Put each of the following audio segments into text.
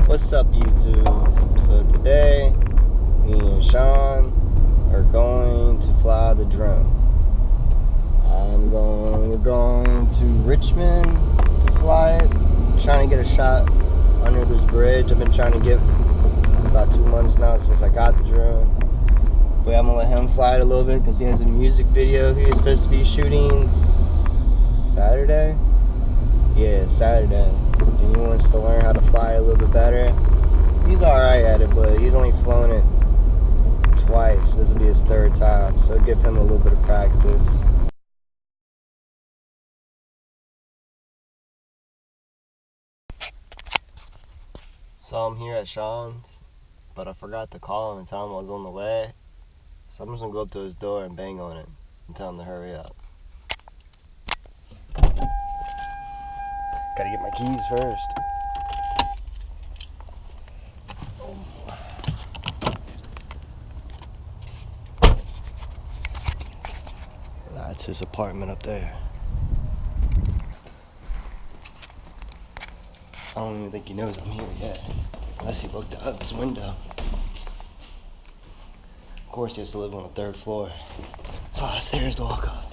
What's up, YouTube? So today, me and Sean are going to fly the drone. We're going to Richmond to fly it. Trying to get a shot under this bridge. I've been trying to get about 2 months now since I got the drone. But I'm gonna let him fly it a little bit because he has a music video he was supposed to be shooting Saturday. Yeah, Saturday. And he wants to learn how to fly it a little bit better. He's alright at it, but he's only flown it twice. This will be his third time, so give him a little bit of practice. So I'm here at Shawns, but I forgot to call him and tell him I was on the way. So I'm just gonna go up to his door and bang on it and tell him to hurry up. Gotta get my keys first. That's his apartment up there. I don't even think he knows I'm here yet, unless he looked out his window. Of course he has to live on the 3rd floor. It's a lot of stairs to walk up.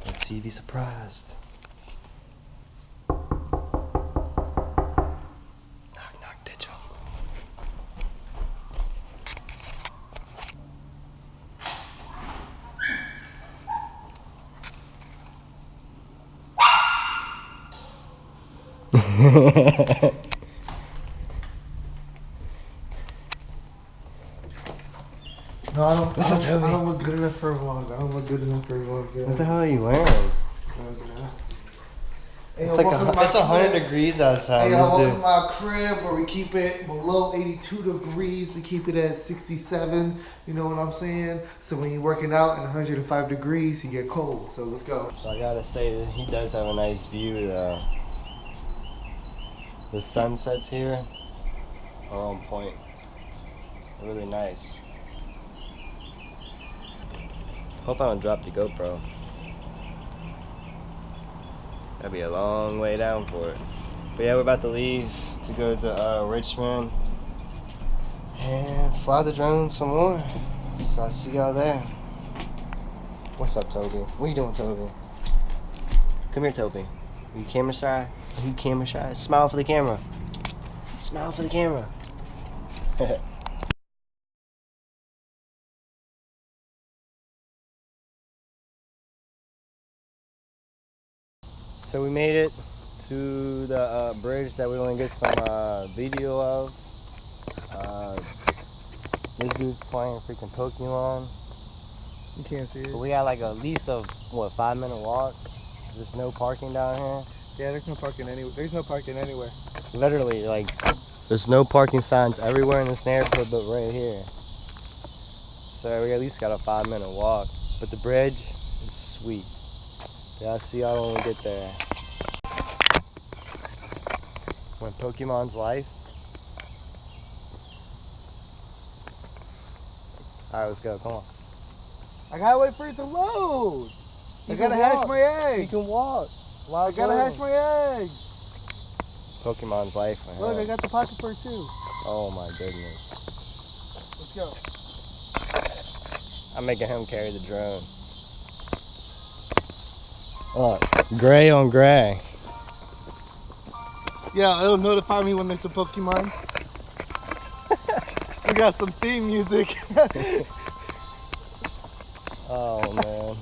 Let's see if he's surprised. Knock, knock, ditch him. No, I don't look good enough for a vlog. I don't look good enough for a vlog. Yeah. What the hell are you wearing? It's like it's 100 degrees outside. Hey, I welcome to my crib where we keep it below 82 degrees. We keep it at 67. You know what I'm saying? So when you're working out in 105 degrees, you get cold. So let's go. So I gotta say that he does have a nice view though. The sunsets here are on point. They're really nice. Hope I don't drop the GoPro. That'd be a long way down for it. But yeah, we're about to leave to go to Richmond and fly the drone some more. So I'll see y'all there. What's up, Toby? What are you doing, Toby? Come here, Toby. Are you camera shy? Are you camera shy? Smile for the camera. Smile for the camera. So we made it to the bridge that we want to get some video of. This dude's playing freaking Pokemon. You can't see it. But we got like at least a 5-minute walk. There's no parking down here. Yeah, there's no parking anywhere. There's no parking anywhere. Literally, like, there's no parking signs everywhere in this neighborhood but right here. So we at least got a 5-minute walk. But the bridge is sweet. Yeah, I'll see y'all when we get there. When Pokemon's life. Alright, let's go. Come on. I gotta wait for it to load. I gotta hash my eggs. You can walk. I gotta hash my eggs. Pokemon's life, man. Look, I got the pocket for it too. Oh my goodness. Let's go. I'm making him carry the drone. Oh, gray on gray. Yeah, it'll notify me when there's a Pokemon. We got some theme music. Oh man.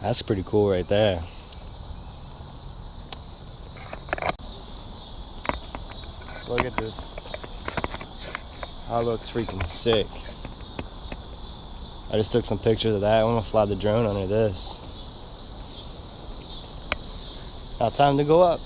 That's pretty cool right there. Look at this. That looks freaking sick. I just took some pictures of that. I'm gonna fly the drone under this. Now time to go up.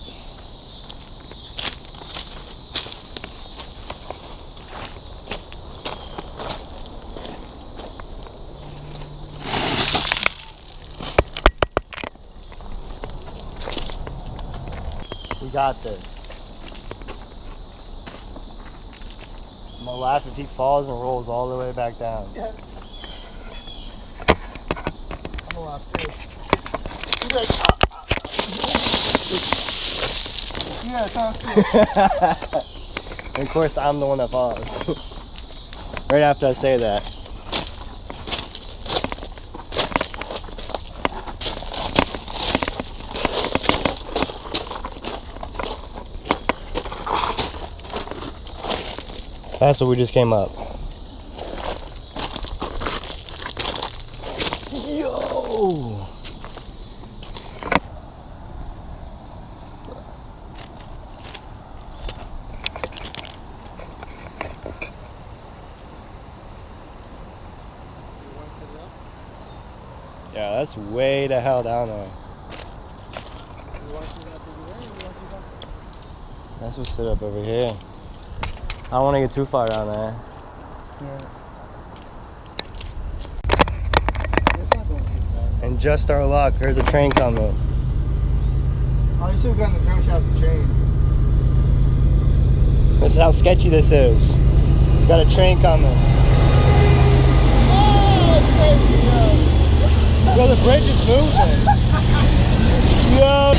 We got this. I'm gonna laugh if he falls and rolls all the way back down. Yeah. pull out too. He's like, yeah, sounds good. And of course, I'm the one that falls. Right after I say that. That's what we just came up. Yo! Yeah, that's way the hell down there. That's what's stood up over here. I don't want to get too far down there. Yeah. It's not going too fast. And just our luck, there's a train coming. Oh, you should have gotten the train shot the chain. This is how sketchy this is. We got a train coming. Oh, it's crazy, Yo, the bridge is moving. Yo.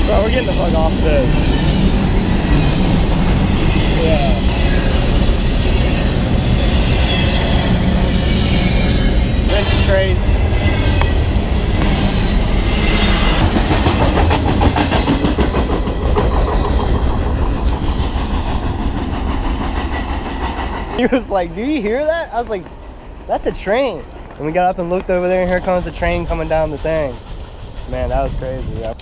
Bro, we're getting the fuck off this. Yeah. This is crazy. He was like, do you hear that? I was like, that's a train. And we got up and looked over there, and here comes the train coming down the thing. Man, that was crazy. Yeah.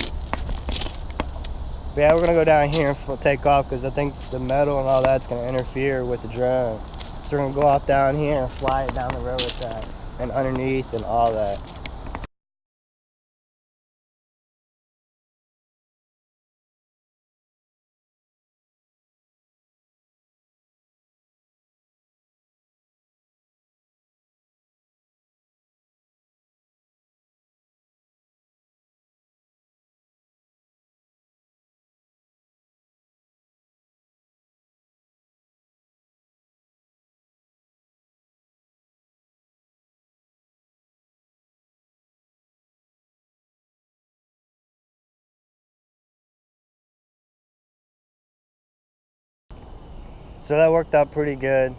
But yeah, we're gonna go down here and take off because I think the metal and all that's gonna interfere with the drone. So we're gonna go off down here and fly it down the railroad tracks and underneath and all that. So that worked out pretty good.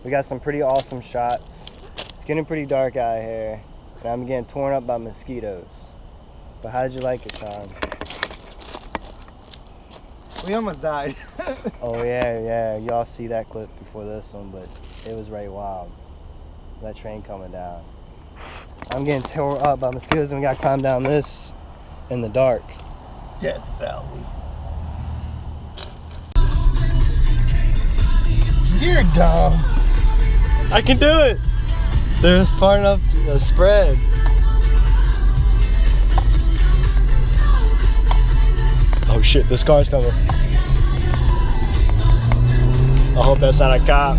We got some pretty awesome shots. It's getting pretty dark out here, and I'm getting torn up by mosquitoes. But how did you like it, Sean? We almost died. Oh yeah. Y'all see that clip before this one, but it was right wild. That train coming down. I'm getting torn up by mosquitoes, and we gotta climb down this in the dark. Death Valley. You're dumb. I can do it! There's far enough spread. Oh shit, this car's coming. I hope that's not a cop.